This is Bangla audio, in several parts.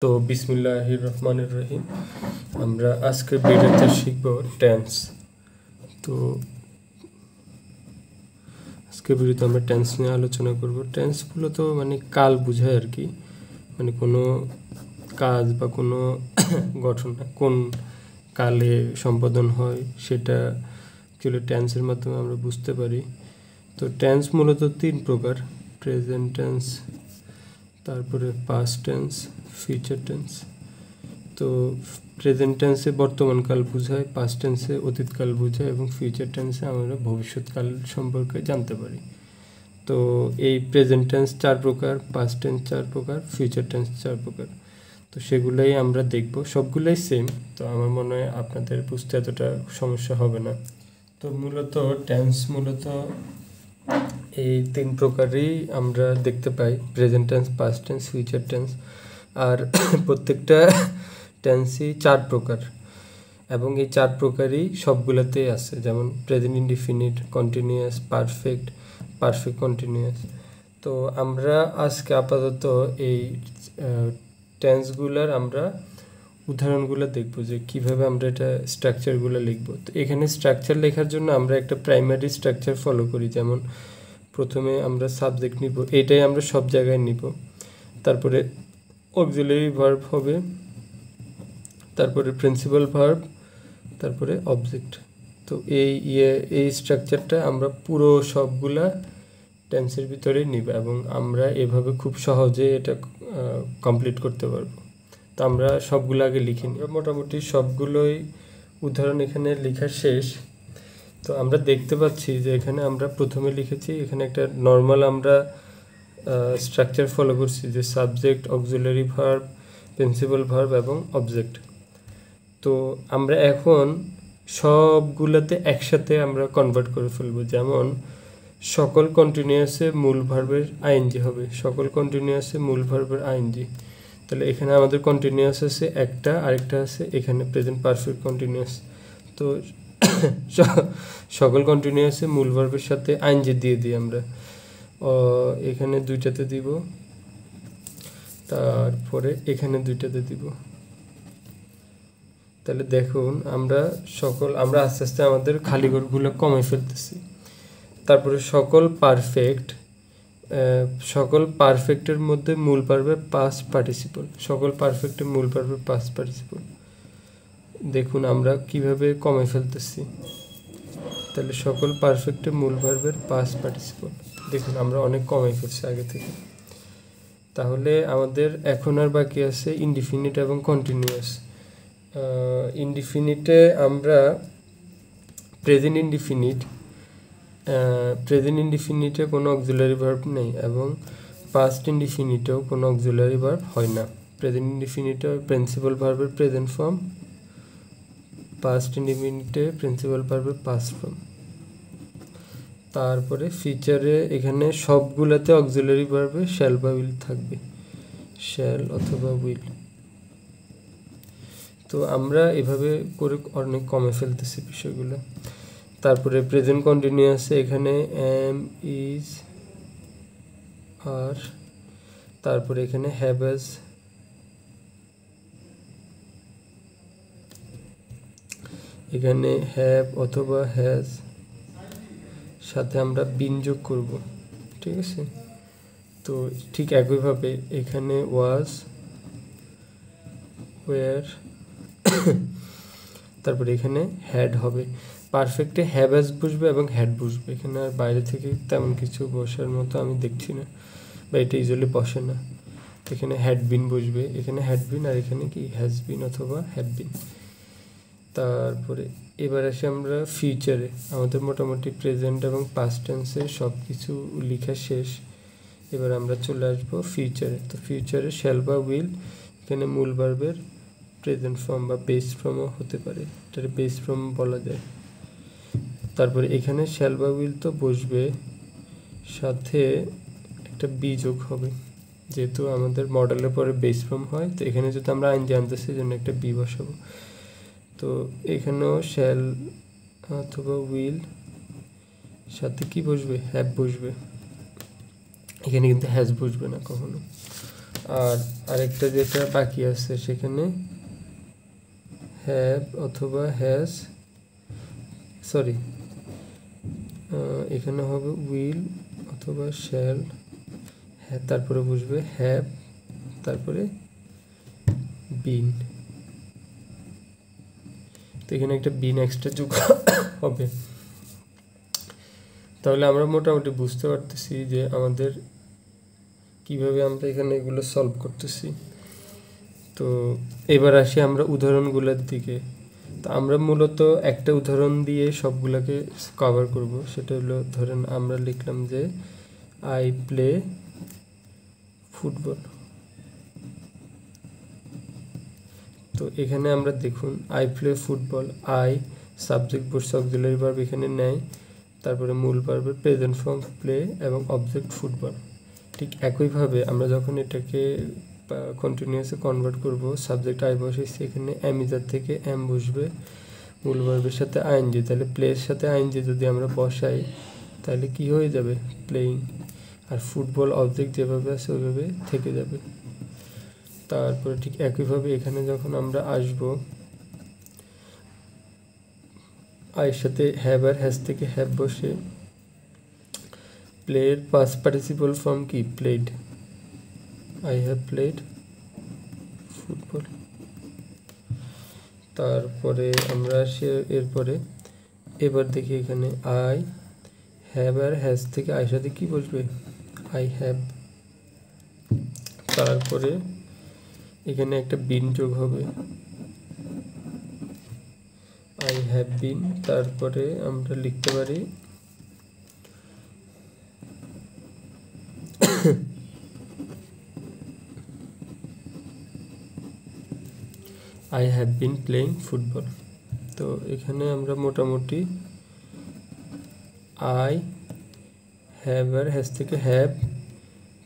তো বিসমিল্লাহির রহমানির রহিম। আমরা আজকের ভিডিওতে শিখব টেন্স। তো আজকের ভিডিওতে আমরা টেন্স নিয়ে আলোচনা করব। টেন্স মূলত কাল বোঝায় আর কি, কোনো কাজ বা কোনো ঘটনা কোন কালে সম্পাদন হয় সেটা অ্যাকচুয়ালি টেন্সের মাধ্যমে আমরা বুঝতে পারি। তো টেন্স মূলত 3 প্রকার: প্রেজেন্ট টেন্স, তারপরে পাস্ট টেন্স, ফিউচার টেন্স। তো প্রেজেন্ট টেন্সে বর্তমান কাল বোঝায়, পাস্ট টেন্সে অতীতকাল বোঝায় এবং ফিউচার টেন্সে আমরা ভবিষ্যৎকাল সম্পর্কে জানতে পারি। তো এই প্রেজেন্ট টেন্স 4 প্রকার, পাস্ট টেন্স 4 প্রকার, ফিউচার টেন্স 4 প্রকার। তো সেগুলাই আমরা দেখব, সবগুলাই সেম। তো আমার মনে হয় আপনাদের বুঝতে এতটা সমস্যা হবে না। তো মূলত টেন্স এই 3 প্রকারই আমরা দেখতে পাই: present tense, past tense, future tense. আর প্রত্যেকটা টেন্সই 4 প্রকার এবং এই 4 প্রকারই সবগুলোতেই আছে, যেমন present indefinite, continuous, perfect, perfect continuous. তো আমরা আজকে আপাতত এই টেন্সগুলোর আমরা উদাহরণগুলো দেখব, যে কিভাবে আমরা এটা স্ট্রাকচারগুলো লিখব। তো এখানে স্ট্রাকচার লেখার জন্য আমরা একটা প্রাইমারি স্ট্রাকচার ফলো করি। যেমন প্রথমে আমরা সাবজেক্ট নিব, এটাই আমরা সব জায়গায় নিব। তারপরে অক্সিলারি ভার্ব হবে, তারপরে প্রিন্সিপাল ভার্ব, তারপরে অবজেক্ট। তো এই স্ট্রাকচারটা আমরা পুরো সবগুলা টেন্সের ভিতরে নিব এবং আমরা এভাবে খুব সহজে এটা কমপ্লিট করতে পারবো। তো আমরা সবগুলো আগে লিখে নিই। মোটামুটি সবগুলোই উদাহরণ এখানে লেখা শেষ। তো আমরা দেখতে পাচ্ছি যে এখানে আমরা প্রথমে লিখেছি, এখানে একটা নর্মাল আমরা স্ট্রাকচার ফলো করছি, যে subject, auxiliary verb, principal verb এবং অবজেক্ট। তো আমরা এখন সবগুলোতে একসাথে আমরা কনভার্ট করে ফেলবো। যেমন সকল কন্টিনিউয়াসে মূল ভার্বের আইএনজি হবে, সকল কন্টিনিউয়াসে মূল ভার্বের আইএনজি। তাহলে এখানে আমাদের কন্টিনিউয়াস আছে একটা, আরেকটা আছে এখানে প্রেজেন্ট পারফেক্ট কন্টিনিউয়াস। তো সকল কন্টিনিউয়াসে মূল ভার্বের সাথে আইএনজি দিয়ে দিই আমরা, এখানে দুইটাতে দিব, তারপরে এখানে দুইটাতে দিব। তাহলে দেখুন আমরা আস্তে আস্তে আমাদের খালি ঘরগুলো কমে ফেলতেছি। তারপরে সকল পারফেক্টের মধ্যে মূল ভার্বের পাস্ট পার্টিসিপল, সকল পারফেক্টের মূল ভার্বের পাস্ট পার্টিসিপল। দেখুন আমরা কিভাবে কমে ফেলতেছি। তাহলে সকল পারফেক্টের মূল ভার্বের পাস্ট পার্টিসিপল, দেখুন আমরা অনেক কমে ফেলছি আগে থেকে। তাহলে আমাদের এখন আর বাকি আছে ইনডিফিনিট এবং কন্টিনিউয়াস। ইনডিফিনিটে আমরা প্রেজেন্ট ইনডিফিনিটে কোনো অক্সিলারি ভার্ব নেই এবং পাস্ট ইনডিফিনিটেও কোনো অক্সিলারি ভার্ব হয় না। প্রেজেন্ট ইনডিফিনিটে প্রিন্সিপাল ভার্বের প্রেজেন্ট ফর্ম, পাস্ট ইনডিফিনিটে প্রিন্সিপাল ভার্বের পাস্ট ফর্ম। তারপরে ফিচারে এখানে সবগুলোতে অক্সিলারি ভার্বে শ্যাল বা উইল থাকবে, শ্যাল অথবা উইল। তো আমরা এভাবে করে অনেক কমে ফেলতেছি বিষয়গুলো। তারপরে প্রেজেন্ট কন্টিনিউয়াসে এখানে এম, ইজ, আর, তারপরে এখানে হ্যাভ হ্যাজ, এখানে হ্যাভ অথবা হ্যাজ সাথে আমরা বিন যোগ করব, ঠিক আছে। তো ঠিক একইভাবে এখানে ওয়াজ, ওয়ার, তারপরে এখানে হ্যাড হবে। পারফেক্টে হ্যাভ হ্যাজ বসবে এবং হ্যাড বসবে, এখানে আর বাইরে থেকে তেমন কিছু বসার মতো আমি দেখছি না, বা এটা ইউজুয়ালি বসে না। এখানে হ্যাড বিন বসবে, এখানে হ্যাড বিন, আর এখানে কি হ্যাজ বিন অথবা হ্যাড বিন। তারপরে এবার আসি আমরা ফিউচারে। আমাদের মোটামুটি প্রেজেন্ট এবং পাস্ট টেন্সে সব কিছু লেখা শেষ। এবার আমরা চলে আসবো ফিউচারে। তো ফিউচারে শ্যাল বা উইল এখানে মূল ভার্বের প্রেজেন্ট ফর্ম বা বেস ফর্মও হতে পারে, এটার বেস ফর্ম বলা যায়। তারপরে এখানে শ্যাল বা উইল তো বসবে, সাথে একটা বি যোগ হবে, যেহেতু আমাদের মডেলের পরে বেস ফর্ম হয়। তো এখানে যদি আমরা আইন জানতেছি জন্য একটা বি বসাবো। তো এখানেও শ্যাল অথবা উইল সাথে কি বসবে, হ্যাভ বসবে, এখানে কিন্তু হ্যাজ বসবে না কখনো। আর আরেকটা যেটা বাকি আছে সেখানে হ্যাভ অথবা হ্যাজ, সরি এখানে হবে উইল অথবা শ্যাল, হ্যাঁ তারপরে বসবে হ্যাভ, তারপরে বিন। তো এখানে একটা বিন এক্সট্রা যোগ হবে। তাহলে আমরা মোটামুটি বুঝতে পারতেছি যে আমাদের কিভাবে আমরা এখানে এগুলো সলভ করতেছি। তো এবার আসি আমরা উদাহরণগুলোর দিকে। তো আমরা মূলত একটা উদাহরণ দিয়ে সবগুলোকে কভার করব। সেটা হলো, ধরেন আমরা লিখলাম যে আই প্লে ফুটবল। তো এখানে আমরা দেখুন I play football, I subject বসছে, অক্সিলারি ভার্ব এখানে নেয়, তারপরে মূল ভার্বের প্রেজেন্ট ফর্ম প্লে এবং অবজেক্ট ফুটবল। ঠিক একইভাবে আমরা যখন এটাকে কন্টিনিউয়াসে কনভার্ট করব, সাবজেক্ট আই বসেছি, এখানে অ্যামিজার থেকে এম বসবে, মূল ভার্বের সাথে আইএনজি, তাহলে প্লের সাথে আইএনজি যদি আমরা বসাই তাহলে কি হয়ে যাবে, প্লেইং। আর ফুটবল অবজেক্ট যেভাবে আছে ওইভাবে থেকে যাবে। তারপরে ঠিক একইভাবে এখানে যখন আমরা আসব, আয়ের সাথে হ্যাভ আর হ্যাজ থেকে হ্যাভ বসে, প্লের পাস্ট পার্টিসিপল ফর্ম কি, played, I have played football. তারপরে আমরা আসি এরপরে, এবার দেখি এখানে আই হ্যাভ আর হ্যাজ থেকে আয়ের সাথে কি বসবে, আই হ্যাভ। তারপরে এখানে একটা বিন যোগ হবে, আই হ্যাভ বিন। তারপরে আমরা লিখতে পারি I have been playing football. তো এখানে আমরা মোটামুটি আই হ্যাভ আর হ্যাজ থেকে হ্যাভ,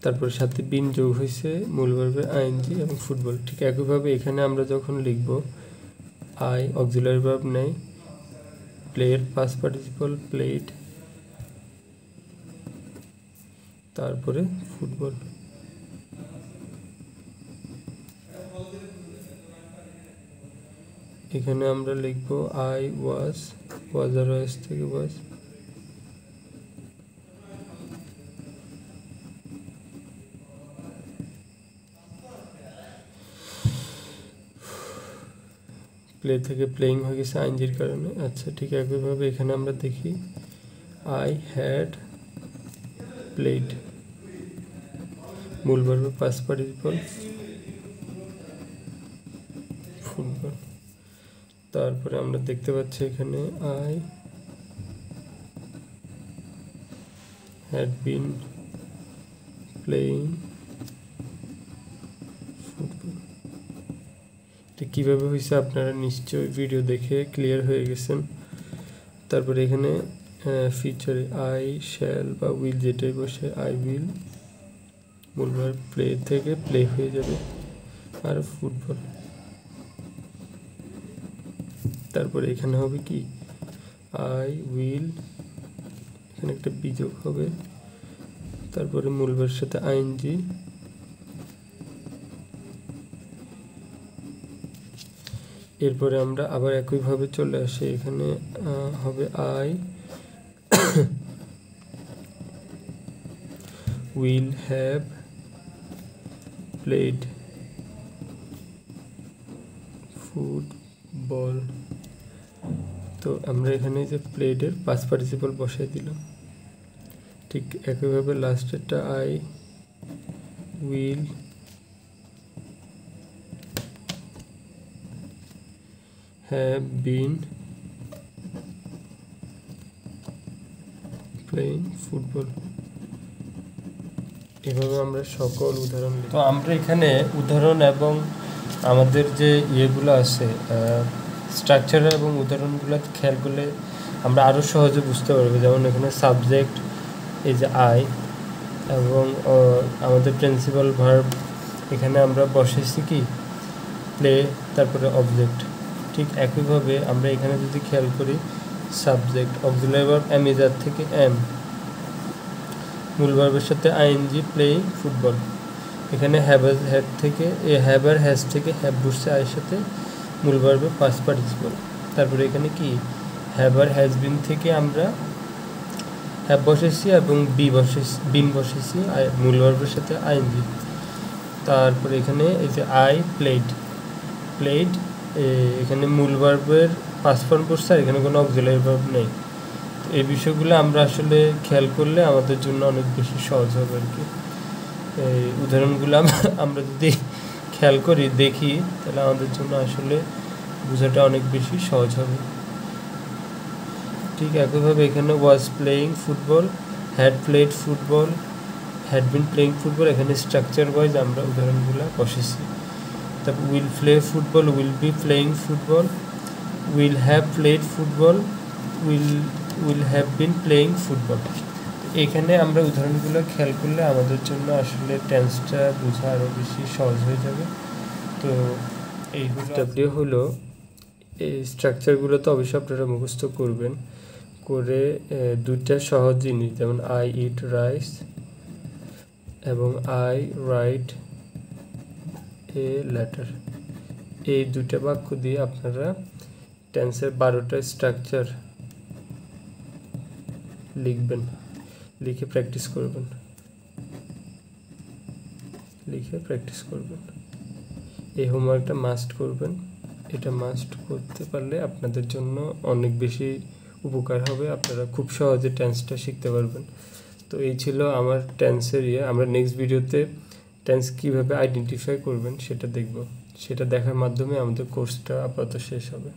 তারপরে সাথে বিন যোগ হয়েছে, মূল ভার্বে আইএনজি এবং ফুটবল। ঠিক একইভাবে এখানে আমরা যখন লিখব, আই অক্সিলারি ভার্ব নেই, প্লের পাস্ট পার্টিসিপল প্লেড, তারপরে ফুটবল। এখানে আমরা লিখব আই ওয়াজ, ওয়াজ আর ওয়াজ থেকে ওয়াজ, প্লে থেকে প্লেইং হয়ে গেছে আইনজির কারণে। আচ্ছা, ঠিক একইভাবে এখানে আমরা দেখি আই হ্যাড প্লেড, মূল ভার্বে পাস্ট পার্টিসিপল ফুটবল। তারপরে আমরা দেখতে পাচ্ছি এখানে I had been playing football. এটা কীভাবে হয়েছে আপনারা নিশ্চয়ই ভিডিও দেখে ক্লিয়ার হয়ে গেছেন। তারপরে এখানে ফিচারে আই শ্যাল বা উইল যেটাই বসে, আই উইল, মূল ভার্ব প্লে থেকে প্লে হয়ে যাবে, আর ফুটবল। তারপরে এখানে হবে কি, আই উইল, এখানে একটা বিযোগ হবে, তারপরে মূল ভার্বের সাথে আইএনজি, এরপরে আমরা আবার একইভাবে চলে আসি, এখানে হবে I will have played football. তো আমরা এখানে যে প্লেডের পাস্ট পার্টিসিপল বসাই দিলাম। ঠিক একইভাবে লাস্টেরটা I will have been playing football. এভাবে আমরা সকল উদাহরণ, তো আমরা এখানে উদাহরণ এবং আমাদের যে ইয়েগুলো আছে স্ট্রাকচার এবং উদাহরণগুলো খেয়াল করলে আমরা আরও সহজে বুঝতে পারবো। যেমন এখানে সাবজেক্ট এই যে আই এবং আমাদের প্রিন্সিপাল ভার্ব, এখানে আমরা বসেছি কি প্লে, তারপরে অবজেক্ট। ঠিক একইভাবে আমরা এখানে যদি খেয়াল করি, সাবজেক্ট অক্সিলারি ভার্ব অ্যামিজার থেকে এম, মূল ভার্বের সাথে আইএনজি প্লেইং ফুটবল। এখানে হ্যাভ হ্যাড থেকে হ্যাভ আর হ্যাজ থেকে হ্যাভ বসছে আয়ের সাথে মূল ভার্বের পাস্ট পার্টিসিপল। তারপরে এখানে কি হ্যাভ আর হ্যাজ বিন থেকে আমরা হ্যাভ বসেছি এবং বিন বসেছি মূল ভার্বের সাথে আইএনজি। তারপরে এখানে এই যে আই প্লেড এখানে মূল ভার্বের পাস্ট ফর্ম পড়ছে আর এখানে কোনো অক্সিলারি ভার্ব নেই। এই বিষয়গুলো আমরা আসলে খেয়াল করলে আমাদের জন্য অনেক বেশি সহজ হবে আর কি। এই উদাহরণগুলো আমরা যদি খেয়াল করি দেখি তাহলে আমাদের জন্য আসলে বোঝাটা অনেক বেশি সহজ হবে। ঠিক একইভাবে এখানে was playing football, had played football, had been playing football, এখানে স্ট্রাকচার ওয়াইজ আমরা উদাহরণগুলো বসেছি। তারপর will play football, will be playing football, will have played football, will have been playing football. এখানে আমরা উদাহরণগুলো খেয়াল করলে আমাদের জন্য আসলে টেন্সটা বোঝা আরও বেশি সহজ হয়ে যাবে। তো এই হলো এই স্ট্রাকচারগুলো তো অবশ্যই আপনারা মুখস্থ করবেন, করে দুইটা সহজ জিনিস যেমন আই ইট রাইস এবং আই রাইট এ লেটার, এই দুইটা বাক্য দিয়ে আপনারা টেন্সের 12টা স্ট্রাকচার লিখবেন, লিখে প্র্যাকটিস করবেন। এই হোমওয়ার্কটা মাস্ট করবেন। এটা মাস্ট করতে পারলে আপনাদের জন্য অনেক বেশি উপকার হবে, আপনারা খুব সহজে টেন্সটা শিখতে পারবেন। তো এই ছিল আমার টেন্সের আমরা নেক্সট ভিডিওতে টেন্স কীভাবে আইডেন্টিফাই করবেন সেটা দেখব। সেটা দেখার মাধ্যমে আমাদের কোর্সটা আপাতত শেষ হবে।